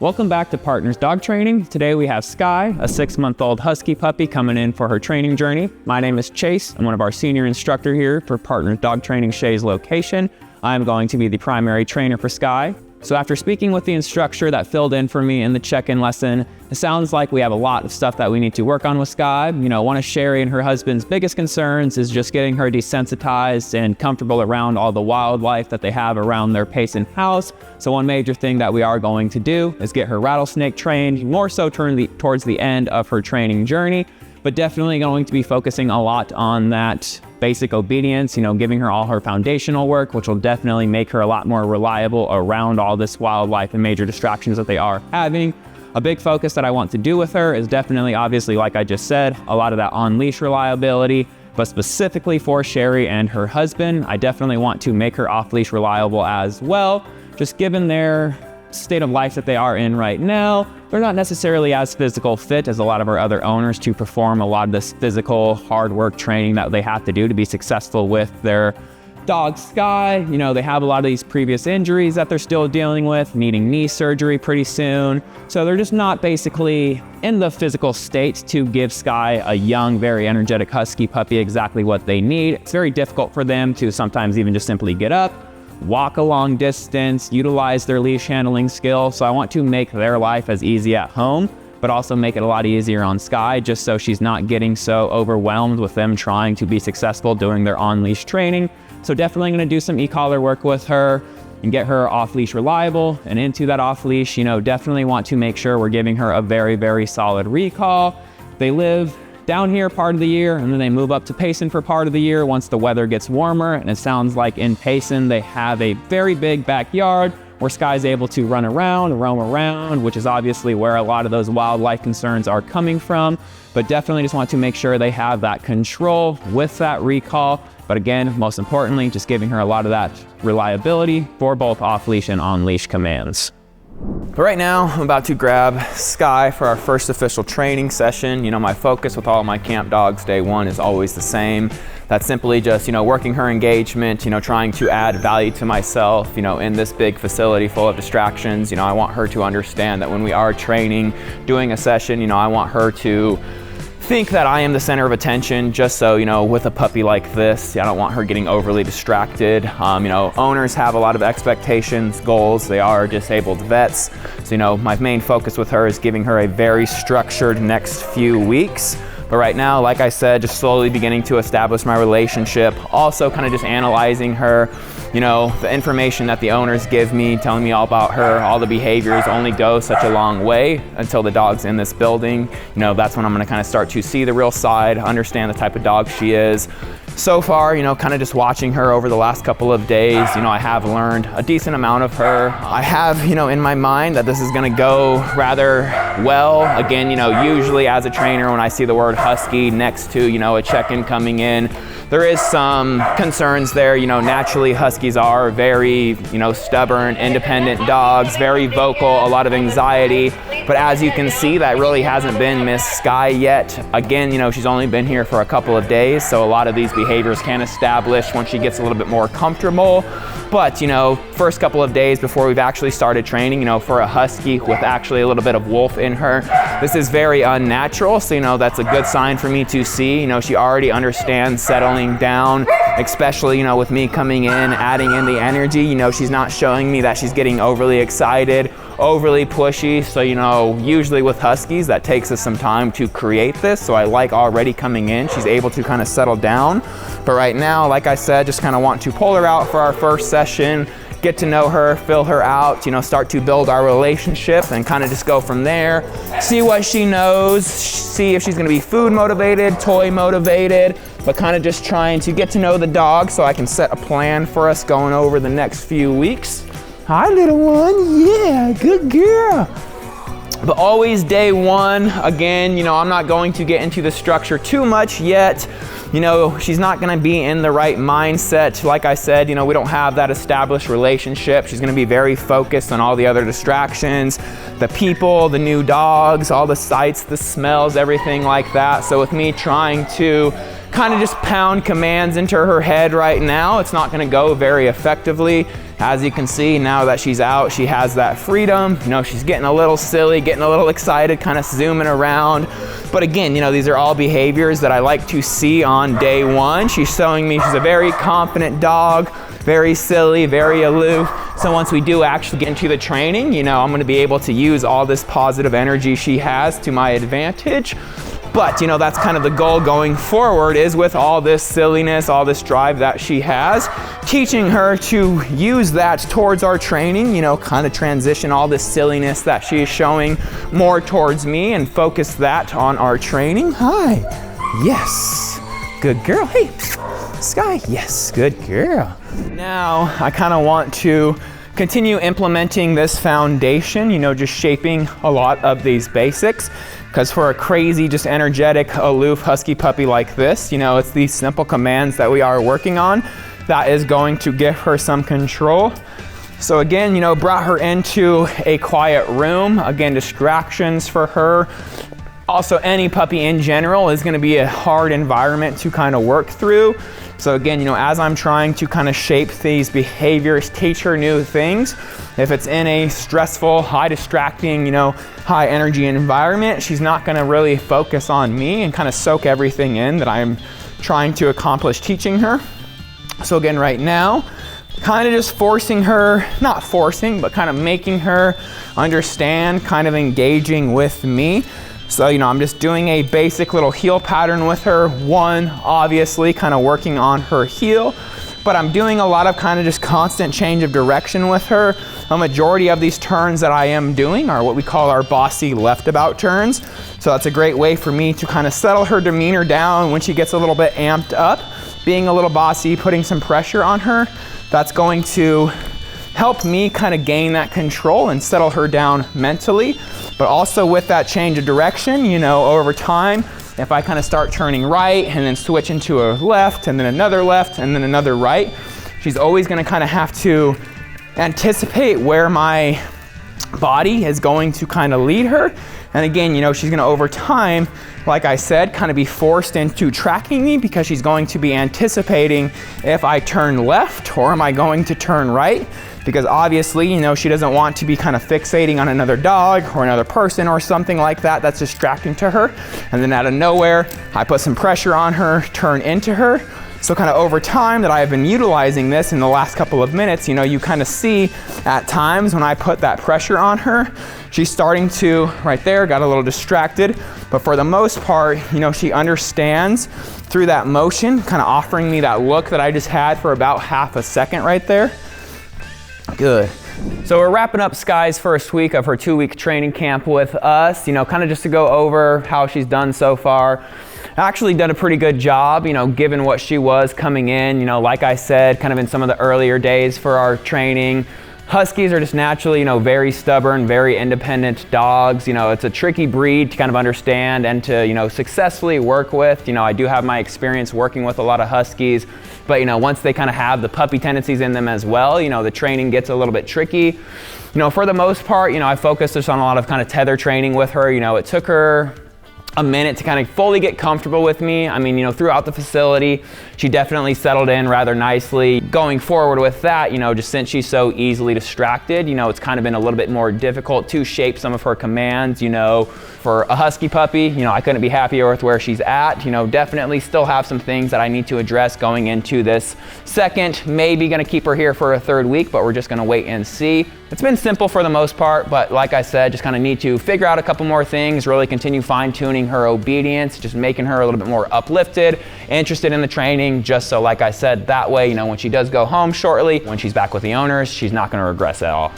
Welcome back to Partners Dog Training. Today we have Skye, a 6-month-old husky puppy coming in for her training journey. My name is Chase. I'm one of our senior instructor here for Partners Dog Training Shays location. I'm going to be the primary trainer for Skye. So after speaking with the instructor that filled in for me in the check-in lesson, it sounds like we have a lot of stuff that we need to work on with Skye. One of Sherry and her husband's biggest concerns is just getting her desensitized and comfortable around all the wildlife that they have around their Payson house. So one major thing that we are going to do is get her rattlesnake trained, more so towards the end of her training journey, but definitely going to be focusing a lot on that basic obedience, giving her all her foundational work, which will definitely make her a lot more reliable around all this wildlife and major distractions that they are having. A big focus that I want to do with her is definitely, obviously, like I just said, a lot of that on-leash reliability, but specifically for Sherry and her husband, I definitely want to make her off-leash reliable as well. Just given their state of life that they are in right now, they're not necessarily as physical fit as a lot of our other owners to perform a lot of this physical hard work training that they have to do to be successful with their dog Skye. They have a lot of these previous injuries that they're still dealing with, needing knee surgery pretty soon. So they're just not basically in the physical state to give Skye, a young, very energetic husky puppy, exactly what they need. It's very difficult for them to sometimes even just simply get up, walk a long distance, utilize their leash handling skill. So I want to make their life as easy at home, but also make it a lot easier on Skye, just so she's not getting so overwhelmed with them trying to be successful doing their on-leash training. So definitely gonna do some e-collar work with her and get her off-leash reliable. And into that off-leash, definitely want to make sure we're giving her a very, very solid recall. They live down here part of the year, and then they move up to Payson for part of the year once the weather gets warmer. And it sounds like in Payson, they have a very big backyard where Skye's able to run around, roam around, which is obviously where a lot of those wildlife concerns are coming from. But definitely just want to make sure they have that control with that recall. But again, most importantly, just giving her a lot of that reliability for both off-leash and on-leash commands. But right now, I'm about to grab Skye for our first official training session. My focus with all my camp dogs day one is always the same. That's simply just, working her engagement, trying to add value to myself, in this big facility full of distractions. I want her to understand that when we are training, doing a session, I want her to think that I am the center of attention, just so, with a puppy like this, I don't want her getting overly distracted. Owners have a lot of expectations, goals. They are disabled vets. So, my main focus with her is giving her a very structured next few weeks. But right now, like I said, just slowly beginning to establish my relationship. Also kind of just analyzing her, the information that the owners give me, telling me all about her, all the behaviors only go such a long way until the dog's in this building. That's when I'm gonna kind of start to see the real side, understand the type of dog she is. So far, kind of just watching her over the last couple of days, I have learned a decent amount of her. I have, in my mind that this is gonna go rather well. Again, usually as a trainer, when I see the word husky next to, a check-in coming in, there is some concerns there. Naturally huskies are very, stubborn, independent dogs, very vocal, a lot of anxiety. But as you can see, that really hasn't been Miss Skye yet. Again, she's only been here for a couple of days, so a lot of these behaviors can establish once she gets a little bit more comfortable. But, first couple of days before we've actually started training, for a husky with actually a little bit of wolf in her, this is very unnatural. So, that's a good sign for me to see. She already understands settling down, especially, with me coming in, adding in the energy. She's not showing me that she's getting overly excited, overly pushy. So, usually with huskies, that takes us some time to create this. So I like already coming in, she's able to kind of settle down. But right now, like I said, just kind of want to pull her out for our first session, get to know her, fill her out, start to build our relationship and kind of just go from there. See what she knows, see if she's gonna be food motivated, toy motivated, but kind of just trying to get to know the dog so I can set a plan for us going over the next few weeks. Hi, little one. Yeah, good girl. But always day one, again, I'm not going to get into the structure too much yet. She's not gonna be in the right mindset. Like I said, we don't have that established relationship. She's gonna be very focused on all the other distractions, the people, the new dogs, all the sights, the smells, everything like that. So with me trying to kind of just pound commands into her head right now, it's not gonna go very effectively. As you can see, now that she's out, she has that freedom. You know, she's getting a little silly, getting a little excited, kind of zooming around. But again, you know, these are all behaviors that I like to see on day one. She's showing me she's a very confident dog, very silly, very aloof. So once we do actually get into the training, you know, I'm gonna be able to use all this positive energy she has to my advantage. But, you know, that's kind of the goal going forward, is with all this silliness, all this drive that she has, teaching her to use that towards our training, you know, kind of transition all this silliness that she is showing more towards me and focus that on our training. Hi, yes, good girl. Hey, Skye, yes, good girl. Now, I kind of want to continue implementing this foundation, you know, just shaping a lot of these basics. Because for a crazy, just energetic, aloof husky puppy like this, you know, it's these simple commands that we are working on that is going to give her some control. So again, you know, brought her into a quiet room. Again, distractions for her. Also, any puppy in general is going to be a hard environment to kind of work through. So again, you know, as I'm trying to kind of shape these behaviors, teach her new things, if it's in a stressful, high distracting, you know, high energy environment, she's not going to really focus on me and kind of soak everything in that I'm trying to accomplish teaching her. So again, right now, kind of just forcing her, not forcing, but kind of making her understand, kind of engaging with me. So, you know, I'm just doing a basic little heel pattern with her. One, obviously, kind of working on her heel, but I'm doing a lot of kind of just constant change of direction with her. A majority of these turns that I am doing are what we call our bossy left about turns. So that's a great way for me to kind of settle her demeanor down when she gets a little bit amped up. Being a little bossy, putting some pressure on her, that's going to help me kind of gain that control and settle her down mentally. But also with that change of direction, you know, over time, if I kind of start turning right and then switch into a left and then another left and then another right, she's always going to kind of have to anticipate where my body is going to kind of lead her. And again, you know, she's going to over time, like I said, kind of be forced into tracking me because she's going to be anticipating if I turn left or am I going to turn right. Because obviously, you know, she doesn't want to be kind of fixating on another dog or another person or something like that that's distracting to her. And then out of nowhere, I put some pressure on her, turn into her. So kind of over time that I have been utilizing this in the last couple of minutes, you know, you kind of see at times when I put that pressure on her, she's starting to, right there, got a little distracted. But for the most part, you know, she understands through that motion, kind of offering me that look that I just had for about half a second right there. Good. So we're wrapping up Skye's first week of her 2-week training camp with us, you know, kind of just to go over how she's done so far. Actually done a pretty good job, you know, given what she was coming in, you know, like I said, kind of in some of the earlier days for our training. Huskies are just naturally, you know, very stubborn, very independent dogs. You know, it's a tricky breed to kind of understand and to, you know, successfully work with. You know, I do have my experience working with a lot of Huskies, but, you know, once they kind of have the puppy tendencies in them as well, you know, the training gets a little bit tricky. You know, for the most part, you know, I focused just on a lot of kind of tether training with her. You know, it took her a minute to kind of fully get comfortable with me. I mean, you know, throughout the facility, she definitely settled in rather nicely. Going forward with that, you know, just since she's so easily distracted, you know, it's kind of been a little bit more difficult to shape some of her commands, you know. For a husky puppy, you know, I couldn't be happier with where she's at. You know, definitely still have some things that I need to address going into this second. Maybe gonna keep her here for a 3rd week, but we're just gonna wait and see. It's been simple for the most part, but like I said, just kind of need to figure out a couple more things, really continue fine-tuning her obedience, just making her a little bit more uplifted, interested in the training, just so, like I said, that way, you know, when she does go home shortly, when she's back with the owners, she's not gonna regress at all.